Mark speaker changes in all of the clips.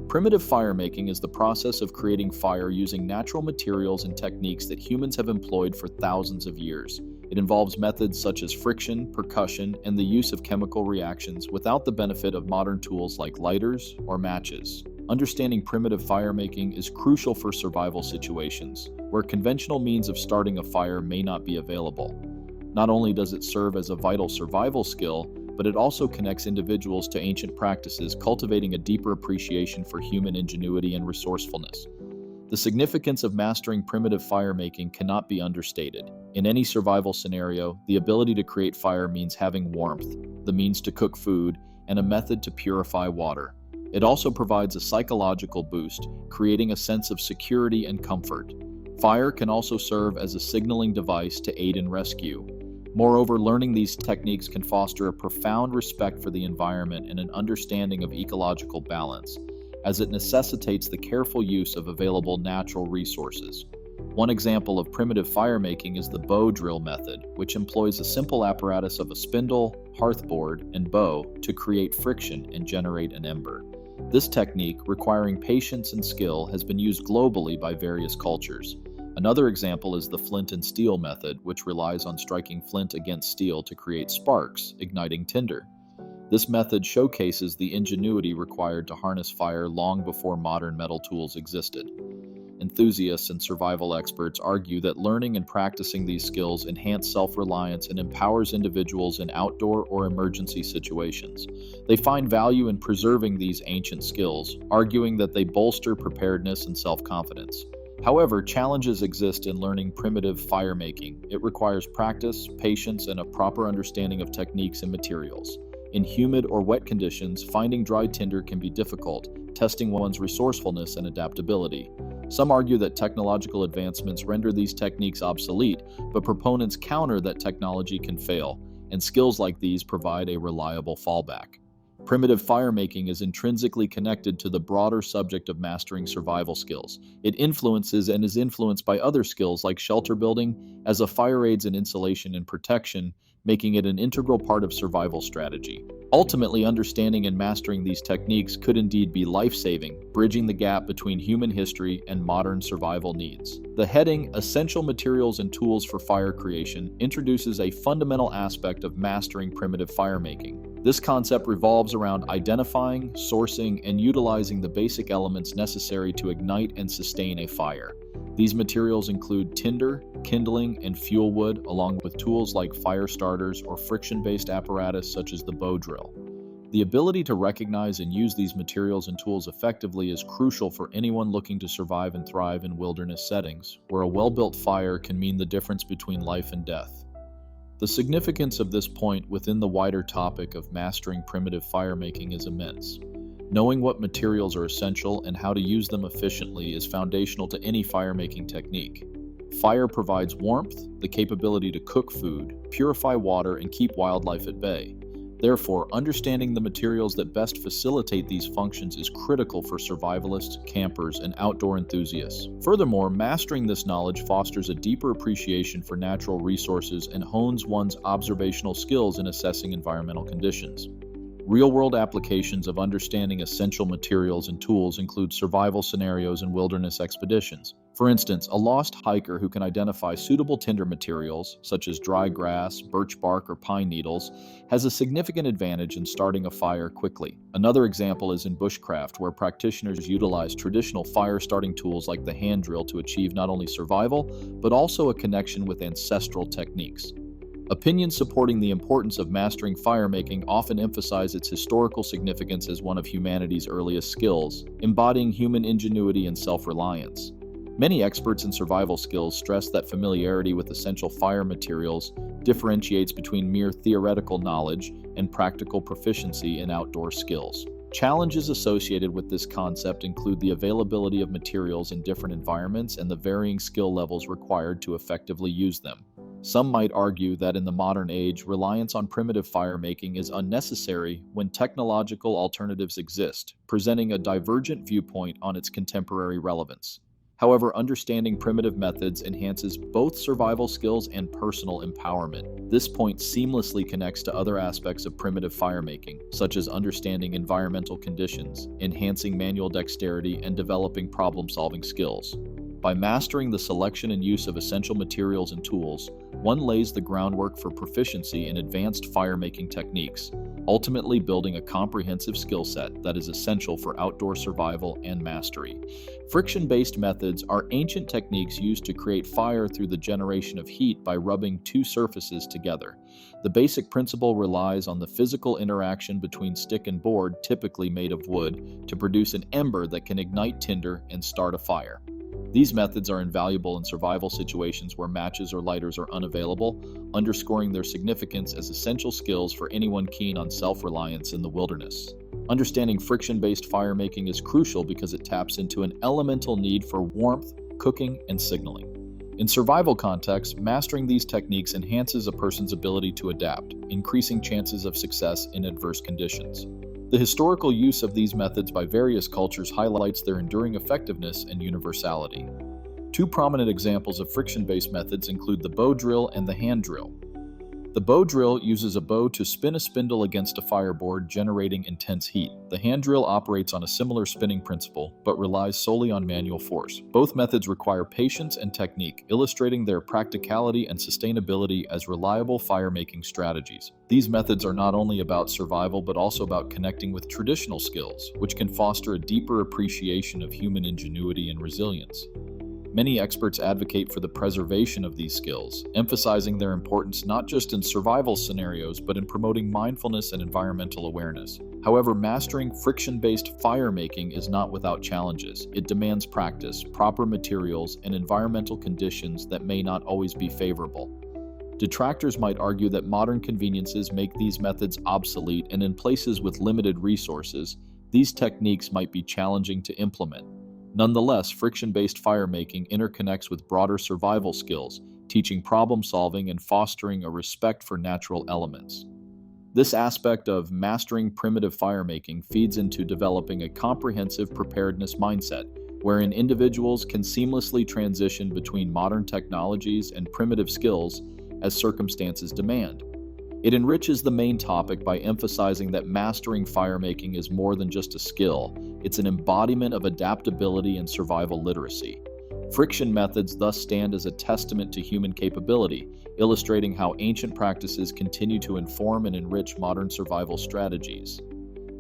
Speaker 1: Primitive firemaking is the process of creating fire using natural materials and techniques that humans have employed for thousands of years. It involves methods such as friction, percussion, and the use of chemical reactions without the benefit of modern tools like lighters or matches. Understanding primitive firemaking is crucial for survival situations, where conventional means of starting a fire may not be available. Not only does it serve as a vital survival skill, but it also connects individuals to ancient practices, cultivating a deeper appreciation for human ingenuity and resourcefulness. The significance of mastering primitive firemaking cannot be understated. In any survival scenario, the ability to create fire means having warmth, the means to cook food, and a method to purify water. It also provides a psychological boost, creating a sense of security and comfort. Fire can also serve as a signaling device to aid in rescue. Moreover, learning these techniques can foster a profound respect for the environment and an understanding of ecological balance, as it necessitates the careful use of available natural resources. One example of primitive firemaking is the bow drill method, which employs a simple apparatus of a spindle, hearthboard, and bow to create friction and generate an ember. This technique, requiring patience and skill, has been used globally by various cultures. Another example is the flint and steel method, which relies on striking flint against steel to create sparks, igniting tinder. This method showcases the ingenuity required to harness fire long before modern metal tools existed. Enthusiasts and survival experts argue that learning and practicing these skills enhance self-reliance and empowers individuals in outdoor or emergency situations. They find value in preserving these ancient skills, arguing that they bolster preparedness and self-confidence. However, challenges exist in learning primitive firemaking. It requires practice, patience, and a proper understanding of techniques and materials. In humid or wet conditions, finding dry tinder can be difficult, testing one's resourcefulness and adaptability. Some argue that technological advancements render these techniques obsolete, but proponents counter that technology can fail, and skills like these provide a reliable fallback. Primitive firemaking is intrinsically connected to the broader subject of mastering survival skills. It influences and is influenced by other skills like shelter building, as a fire aids in insulation and protection, making it an integral part of survival strategy. Ultimately, understanding and mastering these techniques could indeed be life-saving, bridging the gap between human history and modern survival needs. The heading, Essential Materials and Tools for Fire Creation, introduces a fundamental aspect of mastering primitive firemaking. This concept revolves around identifying, sourcing, and utilizing the basic elements necessary to ignite and sustain a fire. These materials include tinder, kindling, and fuel wood, along with tools like fire starters or friction-based apparatus such as the bow drill. The ability to recognize and use these materials and tools effectively is crucial for anyone looking to survive and thrive in wilderness settings, where a well-built fire can mean the difference between life and death. The significance of this point within the wider topic of mastering primitive firemaking is immense. Knowing what materials are essential and how to use them efficiently is foundational to any firemaking technique. Fire provides warmth, the capability to cook food, purify water, and keep wildlife at bay. Therefore, understanding the materials that best facilitate these functions is critical for survivalists, campers, and outdoor enthusiasts. Furthermore, mastering this knowledge fosters a deeper appreciation for natural resources and hones one's observational skills in assessing environmental conditions. Real-world applications of understanding essential materials and tools include survival scenarios and wilderness expeditions. For instance, a lost hiker who can identify suitable tinder materials, such as dry grass, birch bark, or pine needles, has a significant advantage in starting a fire quickly. Another example is in bushcraft, where practitioners utilize traditional fire-starting tools like the hand drill to achieve not only survival, but also a connection with ancestral techniques. Opinions supporting the importance of mastering firemaking often emphasize its historical significance as one of humanity's earliest skills, embodying human ingenuity and self-reliance. Many experts in survival skills stress that familiarity with essential fire materials differentiates between mere theoretical knowledge and practical proficiency in outdoor skills. Challenges associated with this concept include the availability of materials in different environments and the varying skill levels required to effectively use them. Some might argue that in the modern age, reliance on primitive firemaking is unnecessary when technological alternatives exist, presenting a divergent viewpoint on its contemporary relevance. However, understanding primitive methods enhances both survival skills and personal empowerment. This point seamlessly connects to other aspects of primitive firemaking, such as understanding environmental conditions, enhancing manual dexterity, and developing problem-solving skills. By mastering the selection and use of essential materials and tools, one lays the groundwork for proficiency in advanced firemaking techniques, ultimately building a comprehensive skill set that is essential for outdoor survival and mastery. Friction-based methods are ancient techniques used to create fire through the generation of heat by rubbing two surfaces together. The basic principle relies on the physical interaction between stick and board, typically made of wood, to produce an ember that can ignite tinder and start a fire. These methods are invaluable in survival situations where matches or lighters are unavailable, underscoring their significance as essential skills for anyone keen on self-reliance in the wilderness. Understanding friction-based firemaking is crucial because it taps into an elemental need for warmth, cooking, and signaling. In survival contexts, mastering these techniques enhances a person's ability to adapt, increasing chances of success in adverse conditions. The historical use of these methods by various cultures highlights their enduring effectiveness and universality. Two prominent examples of friction-based methods include the bow drill and the hand drill. The bow drill uses a bow to spin a spindle against a fireboard, generating intense heat. The hand drill operates on a similar spinning principle, but relies solely on manual force. Both methods require patience and technique, illustrating their practicality and sustainability as reliable firemaking strategies. These methods are not only about survival, but also about connecting with traditional skills, which can foster a deeper appreciation of human ingenuity and resilience. Many experts advocate for the preservation of these skills, emphasizing their importance not just in survival scenarios, but in promoting mindfulness and environmental awareness. However, mastering friction-based firemaking is not without challenges. It demands practice, proper materials, and environmental conditions that may not always be favorable. Detractors might argue that modern conveniences make these methods obsolete, and in places with limited resources, these techniques might be challenging to implement. Nonetheless, friction-based firemaking interconnects with broader survival skills, teaching problem-solving and fostering a respect for natural elements. This aspect of mastering primitive firemaking feeds into developing a comprehensive preparedness mindset, wherein individuals can seamlessly transition between modern technologies and primitive skills as circumstances demand. It enriches the main topic by emphasizing that mastering firemaking is more than just a skill, it's an embodiment of adaptability and survival literacy. Friction methods thus stand as a testament to human capability, illustrating how ancient practices continue to inform and enrich modern survival strategies.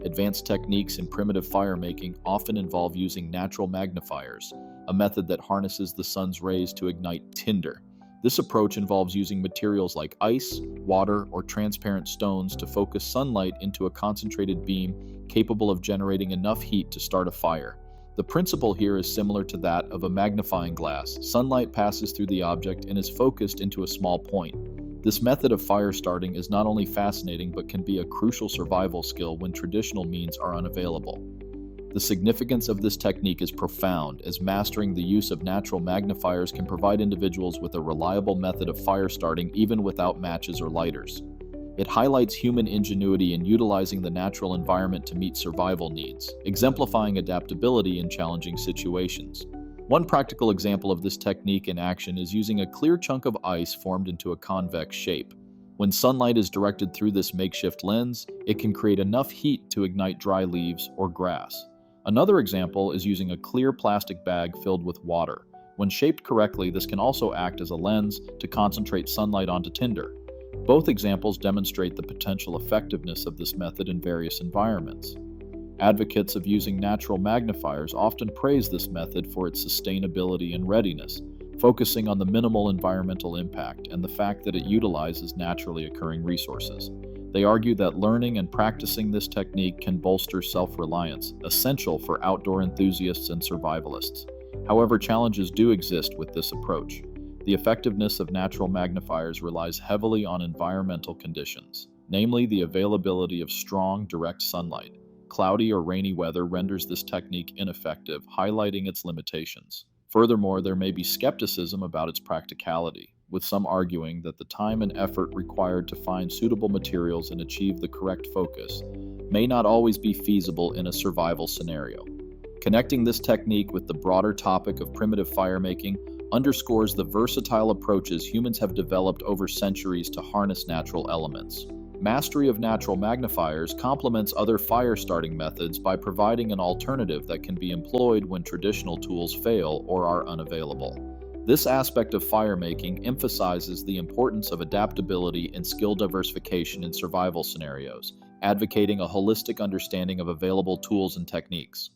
Speaker 1: Advanced techniques in primitive firemaking often involve using natural magnifiers, a method that harnesses the sun's rays to ignite tinder. This approach involves using materials like ice, water, or transparent stones to focus sunlight into a concentrated beam capable of generating enough heat to start a fire. The principle here is similar to that of a magnifying glass. Sunlight passes through the object and is focused into a small point. This method of fire starting is not only fascinating but can be a crucial survival skill when traditional means are unavailable. The significance of this technique is profound, as mastering the use of natural magnifiers can provide individuals with a reliable method of fire starting even without matches or lighters. It highlights human ingenuity in utilizing the natural environment to meet survival needs, exemplifying adaptability in challenging situations. One practical example of this technique in action is using a clear chunk of ice formed into a convex shape. When sunlight is directed through this makeshift lens, it can create enough heat to ignite dry leaves or grass. Another example is using a clear plastic bag filled with water. When shaped correctly, this can also act as a lens to concentrate sunlight onto tinder. Both examples demonstrate the potential effectiveness of this method in various environments. Advocates of using natural magnifiers often praise this method for its sustainability and readiness, focusing on the minimal environmental impact and the fact that it utilizes naturally occurring resources. They argue that learning and practicing this technique can bolster self-reliance, essential for outdoor enthusiasts and survivalists. However, challenges do exist with this approach. The effectiveness of natural magnifiers relies heavily on environmental conditions, namely the availability of strong, direct sunlight. Cloudy or rainy weather renders this technique ineffective, highlighting its limitations. Furthermore, there may be skepticism about its practicality, with some arguing that the time and effort required to find suitable materials and achieve the correct focus may not always be feasible in a survival scenario. Connecting this technique with the broader topic of primitive firemaking underscores the versatile approaches humans have developed over centuries to harness natural elements. Mastery of natural magnifiers complements other fire-starting methods by providing an alternative that can be employed when traditional tools fail or are unavailable. This aspect of firemaking emphasizes the importance of adaptability and skill diversification in survival scenarios, advocating a holistic understanding of available tools and techniques.